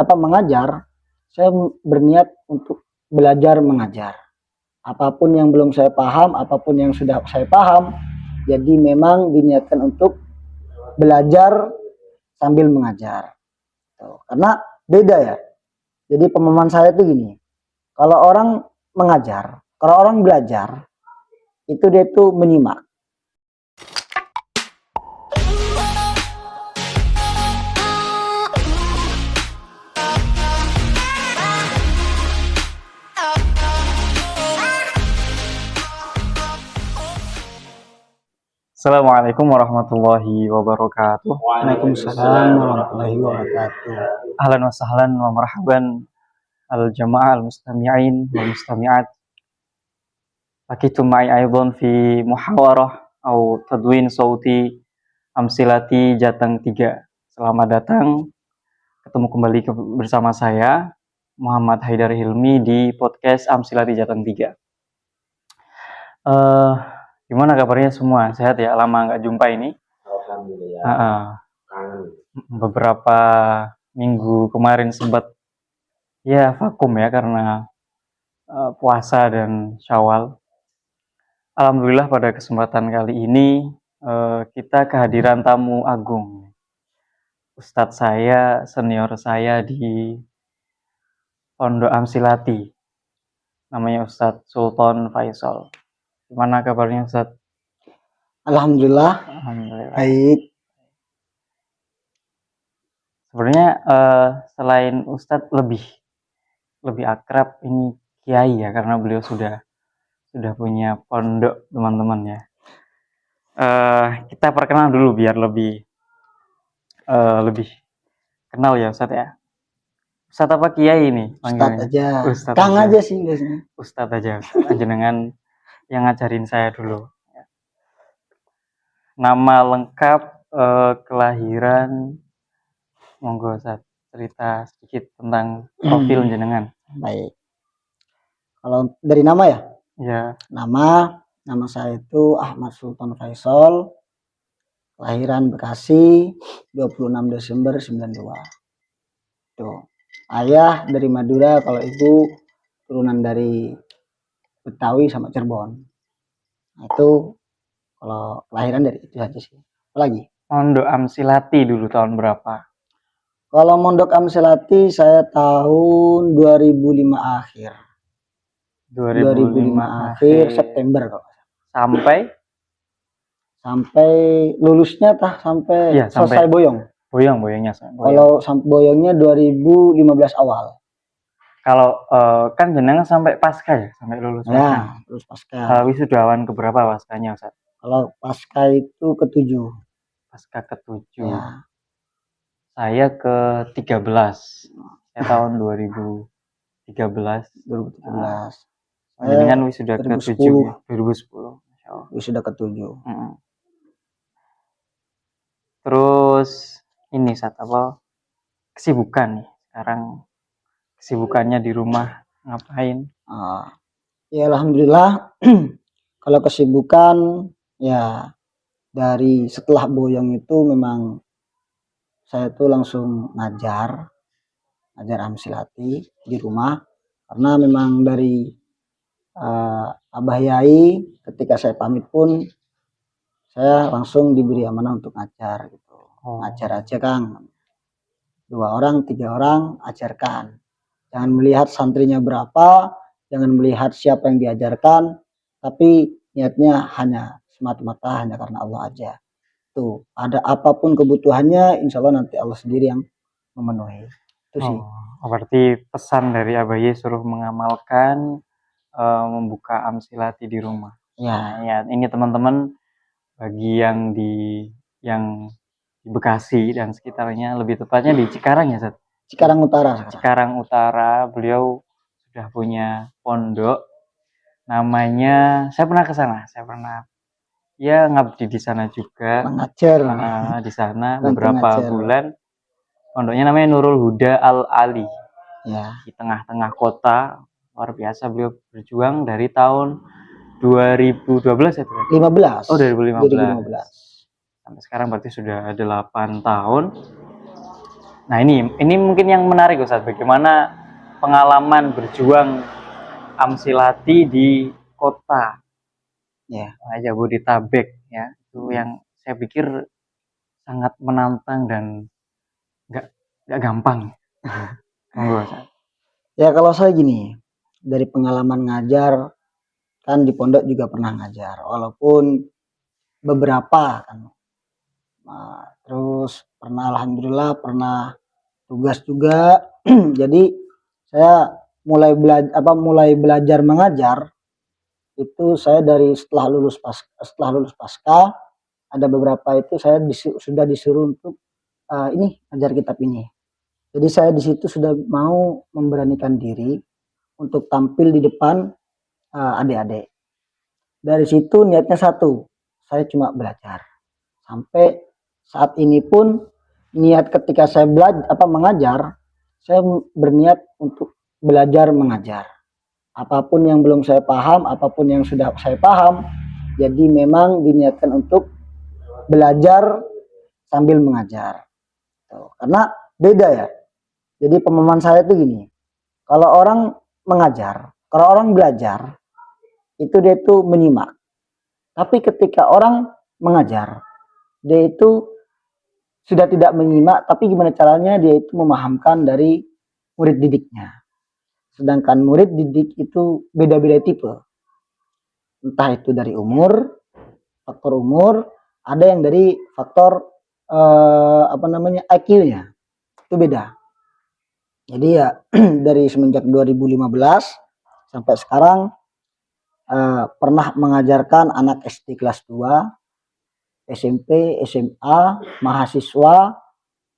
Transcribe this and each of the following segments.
mengajar, saya berniat untuk belajar mengajar. Apapun yang belum saya paham, apapun yang sudah saya paham, jadi memang diniatkan untuk belajar sambil mengajar. Karena beda ya. Jadi pemahaman saya itu gini, kalau orang mengajar, kalau orang belajar, itu dia tuh menyimak. Assalamualaikum warahmatullahi wabarakatuh. Waalaikumsalam warahmatullahi wabarakatuh. Ahlan wa sahlan wa marhaban al-jama'ah al-mustami'in wal mustami'at. Lakitum ma'i aidan fi muhawarah atau tadwin sauti amsilati Jateng 3. Selamat datang, ketemu kembali bersama saya Muhammad Haidar Hilmi di podcast Amsilati Jateng 3. Gimana kabarnya semua? Sehat ya? Lama nggak jumpa ini. Alhamdulillah. Beberapa minggu kemarin sempat ya vakum ya karena puasa dan Syawal. Alhamdulillah pada kesempatan kali ini kita kehadiran tamu agung. Ustadz saya, senior saya di Pondok Amsilati. Namanya Ustadz Sultan Faisal. Gimana kabarnya Ustadz? Alhamdulillah. Baik. Sebenarnya selain Ustadz lebih akrab ini Kiai ya, karena beliau sudah punya pondok teman-teman ya. Kita perkenalan dulu biar lebih kenal ya Ustadz ya. Ustadz apa Kiai ini? Ustadz aja. Kang aja sih biasanya. Ustadz aja. Jenengan yang ngajarin saya dulu. Nama lengkap, kelahiran, monggo Ustadz cerita sedikit tentang profil jenengan. Baik. Kalau dari nama ya? Ya. Nama saya itu Ahmad Sultan Faisal. Kelahiran Bekasi 26 Desember 92. Tuh. Ayah dari Madura, kalau ibu turunan dari Betawi sama Cirebon. Nah, itu kalau kelahiran dari itu saja sih. Apalagi? Mondok Amsilati dulu tahun berapa? Kalau Mondok Amsilati saya tahun 2005 akhir. 2005 akhir September kok. Sampai lulusnya sampai ya, selesai boyong. Boyongnya. Kalau sampai boyongnya 2015 awal. Kalau kan jenengan sampai pasca ya, sampai lulus. Ya, lulus pasca. Wisudawan keberapa paskanya Ustaz? Kalau pasca itu ke-7. Pasca ke-7. Ya. Saya ke-13. Saya tahun 2013. Jenengan wisuda ke-7 ya? 2010. Wisuda ke-7. Terus ini kesibukan nih sekarang, kesibukannya di rumah ngapain? Ya alhamdulillah. Kalau kesibukan ya dari setelah boyong itu memang saya tuh langsung ngajar Amsilati di rumah, karena memang dari Abah Yai ketika saya pamit pun saya langsung diberi amanah untuk ngajar gitu. Ngajar aja Kang, 2 orang 3 orang ajarkan, jangan melihat santrinya berapa, jangan melihat siapa yang diajarkan, tapi niatnya hanya semata-mata hanya karena Allah aja. Tuh, ada apapun kebutuhannya insya Allah nanti Allah sendiri yang memenuhi. Itu sih. Berarti pesan dari Abah Yai suruh mengamalkan membuka Amsilati di rumah. Ya, ini teman-teman bagi yang di Bekasi dan sekitarnya, lebih tepatnya di Cikarang ya, Ustaz? Cikarang Utara. Cikarang Utara, beliau sudah punya pondok. Namanya, saya pernah ke sana, ya ngabdi di sana juga. Mengajar di sana beberapa bulan. Pondoknya namanya Nurul Huda Al-Ali. Ya. Di tengah-tengah kota. Luar biasa, beliau berjuang dari tahun 2012 ya? 15. Oh, 2015. Sampai sekarang berarti sudah 8 tahun. Nah ini mungkin yang menarik Ustaz, bagaimana pengalaman berjuang Amsilati di kota Ya, Jabodetabek ya, itu yang saya pikir sangat menantang dan nggak gampang. Monggo Ustaz. ya kalau saya gini, dari pengalaman ngajar kan di pondok juga pernah ngajar, walaupun beberapa kan. Nah, terus pernah alhamdulillah pernah tugas juga. Jadi saya mulai belajar mengajar itu saya dari setelah lulus pasca, ada beberapa itu saya sudah disuruh untuk ini ajar kitab ini. Jadi saya di situ sudah mau memberanikan diri untuk tampil di depan adik-adik. Dari situ niatnya satu, saya cuma belajar. Sampai saat ini pun niat ketika saya mengajar, saya berniat untuk belajar mengajar. Apapun yang belum saya paham, apapun yang sudah saya paham, jadi memang diniatkan untuk belajar sambil mengajar. Karena beda ya. Jadi pemahaman saya itu gini, kalau orang mengajar, kalau orang belajar, itu dia itu menyimak. Tapi ketika orang mengajar, dia itu sudah tidak menyimak, tapi gimana caranya dia itu memahamkan dari murid didiknya. Sedangkan murid didik itu beda-beda tipe. Entah itu dari umur, faktor umur, ada yang dari faktor IQ-nya. Itu beda. Jadi ya dari semenjak 2015 sampai sekarang pernah mengajarkan anak SD kelas 2, SMP, SMA, mahasiswa,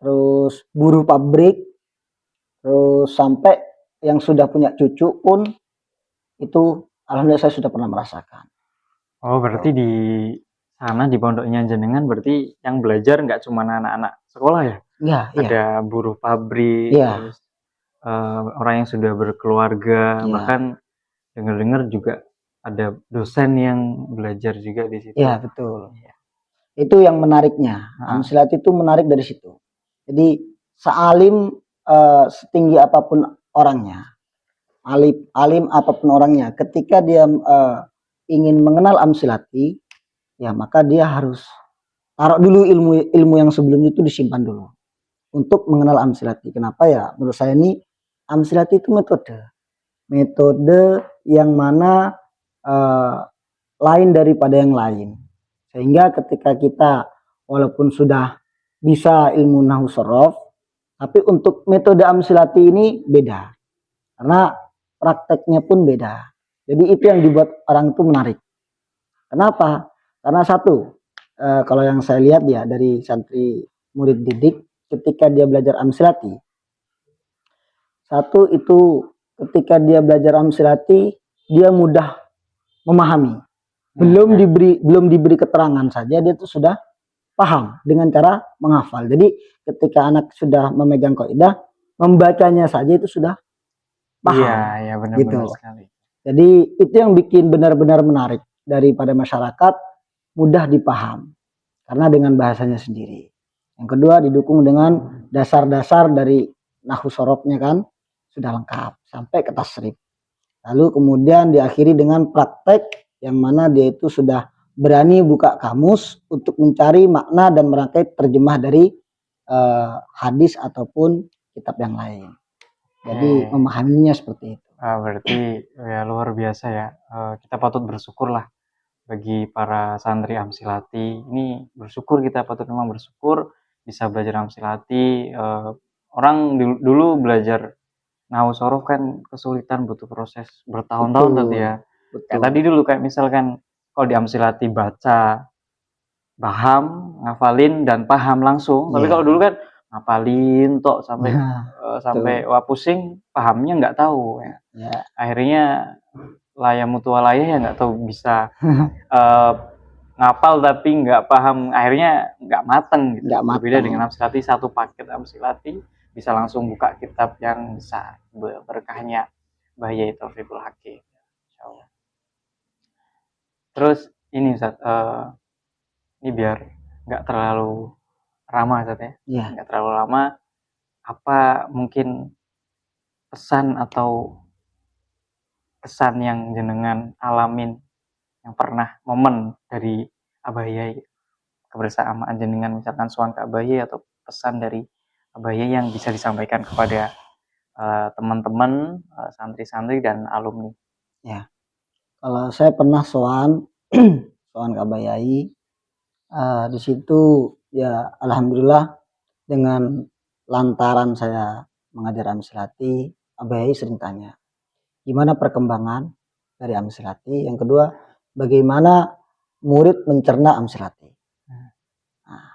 terus buruh pabrik, terus sampai yang sudah punya cucu pun itu alhamdulillah saya sudah pernah merasakan. Oh berarti di sana di pondoknya jenengan berarti yang belajar nggak cuma anak-anak sekolah ya? Iya, Ada buruh pabrik, iya, terus orang yang sudah berkeluarga, iya, bahkan dengar-dengar juga ada dosen yang belajar juga di situ. iya betul. Itu yang menariknya. Amsilat itu menarik dari situ. Jadi sealim setinggi apapun orangnya, alim apapun orangnya, ketika dia ingin mengenal Amsilati, ya maka dia harus taruh dulu ilmu yang sebelumnya itu disimpan dulu untuk mengenal Amsilati. Kenapa ya? Menurut saya ini Amsilati itu metode yang mana lain daripada yang lain. Sehingga ketika kita walaupun sudah bisa ilmu nahwu sorof, tapi untuk metode Amsilati ini beda. Karena prakteknya pun beda. Jadi itu yang dibuat orang itu menarik. Kenapa? Karena satu, kalau yang saya lihat ya dari santri murid didik ketika dia belajar Amsilati, satu itu ketika dia belajar Amsilati dia mudah memahami. Belum diberi keterangan saja dia itu sudah paham dengan cara menghafal. Jadi ketika anak sudah memegang kaidah, membacanya saja itu sudah paham. Iya, benar-benar gitu. sekali. Jadi itu yang bikin benar-benar menarik daripada masyarakat, mudah dipaham karena dengan bahasanya sendiri. Yang kedua didukung dengan dasar-dasar dari nahwu sorofnya kan sudah lengkap sampai ke tasrif. Lalu kemudian diakhiri dengan praktek yang mana dia itu sudah berani buka kamus untuk mencari makna dan merangkai terjemah dari hadis ataupun kitab yang lain. Jadi memahaminya seperti itu. Berarti ya luar biasa ya. Kita patut bersyukur lah bagi para santri Amsilati. Ini bersyukur, kita patut memang bersyukur bisa belajar Amsilati. Orang dulu belajar nahwu sorof kan kesulitan, butuh proses bertahun-tahun tadi ya. Kayak tadi dulu kayak misalkan kalau di Amsilati baca, paham, ngafalin dan paham langsung. Tapi kalau dulu kan ngafalin tok sampai wah pusing, pahamnya nggak tahu ya. Akhirnya mutualaya ya nggak tahu bisa ngapal tapi nggak paham, akhirnya nggak mateng gitu. Berbeda dengan Amsilati, satu paket Amsilati bisa langsung buka kitab yang besar, berkahnya Mbah Yai Taufikul Hakim. Insyaallah. Terus ini Ustaz, ini biar nggak terlalu lama Ustaz ya. Nggak terlalu lama. apa mungkin pesan atau kesan yang jenengan alamin yang pernah momen dari Abah Yai kebersamaan jenengan misalkan sowan ke Abah Yai atau pesan dari Abah Yai yang bisa disampaikan kepada teman-teman santri-santri dan alumni. Ya, kalau saya pernah sowan sowan ke Abah Yai, di situ ya alhamdulillah dengan lantaran saya mengajar Amsilati, Abah Yai sering tanya, gimana perkembangan dari Amsilati? Yang kedua, bagaimana murid mencerna Amsilati? Nah,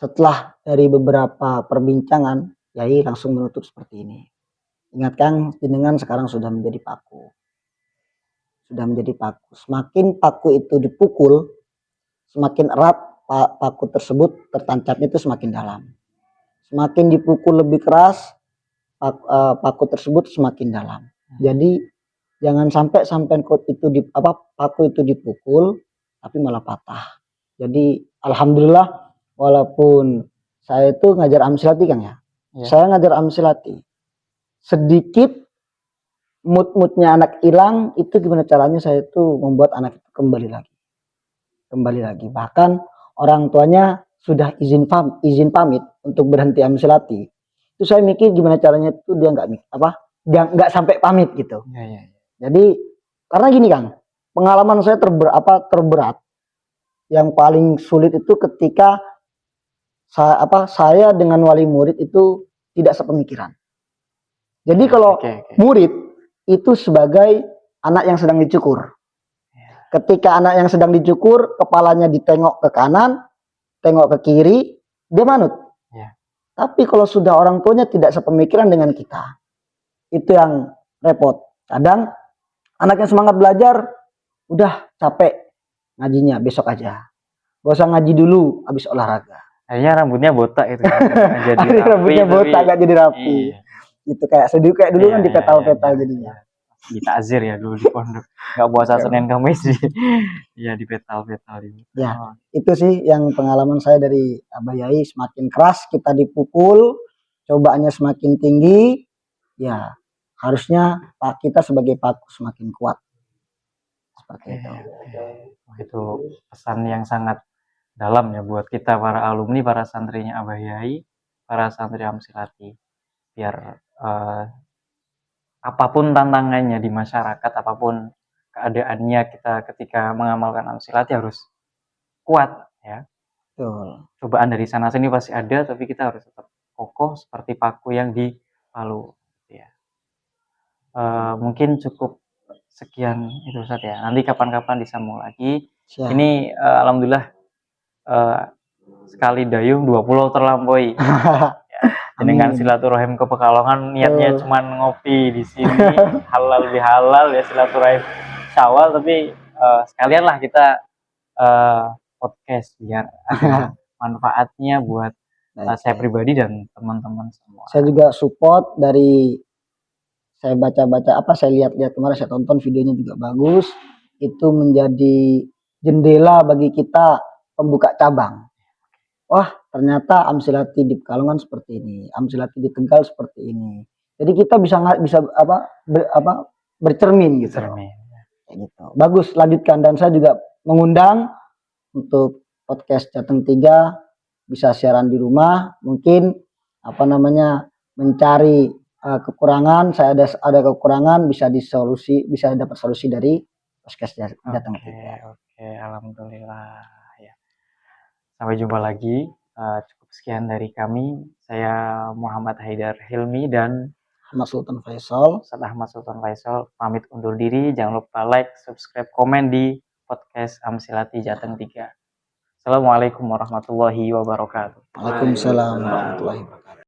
setelah dari beberapa perbincangan, Yai langsung menutup seperti ini. Ingat Kang, jenengan sekarang sudah menjadi paku. Sudah menjadi paku. Semakin paku itu dipukul, semakin erat paku tersebut tertancapnya itu semakin dalam. Semakin dipukul lebih keras, paku tersebut semakin dalam. Jadi jangan sampai paku itu dipukul tapi malah patah. Jadi alhamdulillah walaupun saya itu ngajar Amsilati Kang ya. Saya ngajar Amsilati. Sedikit mood-moodnya anak hilang, itu gimana caranya saya itu membuat anak itu kembali lagi. Bahkan orang tuanya sudah izin pamit untuk berhenti Amsilati. Itu saya mikir gimana caranya itu dia nggak sampai pamit gitu. Ya. Jadi karena gini Kang, pengalaman saya terberat yang paling sulit itu ketika saya dengan wali murid itu tidak sepemikiran. Jadi kalau murid itu sebagai anak yang sedang dicukur. Ketika anak yang sedang dicukur, kepalanya ditengok ke kanan, tengok ke kiri, dia manut. Tapi kalau sudah orang tuanya tidak sepemikiran dengan kita, itu yang repot. Kadang anaknya semangat belajar, udah capek ngajinya, besok aja. Gak usah ngaji dulu, habis olahraga. Akhirnya rambutnya botak itu. Rambutnya botak, gak jadi rapi. Itu kayak dulu kan di petal-petal jadinya. Di takzir ya dulu di pondok. Gak puasa Senin Kamis ya di petal-petal ini. Ya, itu sih yang pengalaman saya dari Abah Yai. Semakin keras kita dipukul, cobaannya semakin tinggi, ya harusnya kita sebagai paku semakin kuat. Seperti itu. Itu pesan yang sangat dalam ya buat kita para alumni, para santrinya Abah Yai, para santri Amsilati. Biar apapun tantangannya di masyarakat, apapun keadaannya, kita ketika mengamalkan Amsilati harus kuat ya. Betul. Cobaan dari sana sini pasti ada, tapi kita harus tetap kokoh seperti paku yang di Palu ya. Mungkin cukup sekian itu Ustaz ya. Nanti kapan-kapan disambung lagi. Siap. Ini alhamdulillah sekali dayung 2 pulau terlampaui. Dengan silaturahim ke Pekalongan, niatnya cuma ngopi di sini, halal bihalal ya silaturahim Syawal, tapi sekalian lah kita podcast biar ada manfaatnya buat saya pribadi dan teman-teman semua. Saya juga support dari saya baca-baca saya lihat-lihat kemarin, saya tonton videonya juga bagus. Itu menjadi jendela bagi kita pembuka cabang. Wah, ternyata Amsilati di Pekalongan seperti ini, Amsilati di Tegal seperti ini. Jadi kita bisa bercermin gitu. Kayak gitu. Bagus, lanjutkan. Dan saya juga mengundang untuk podcast Jateng 3 bisa siaran di rumah, mungkin mencari kekurangan, saya ada kekurangan, bisa dapat solusi dari podcast Jateng 3. Oke, alhamdulillah ya. Sampai jumpa lagi. Cukup sekian dari kami. Saya Muhammad Haidar Hilmi dan Ahmad Sultan Faisal. Ahmad Sultan Faisal pamit undur diri. Jangan lupa like, subscribe, komen di podcast Amsilati Jateng 3. Assalamualaikum warahmatullahi wabarakatuh. Waalaikumsalam warahmatullahi wabarakatuh.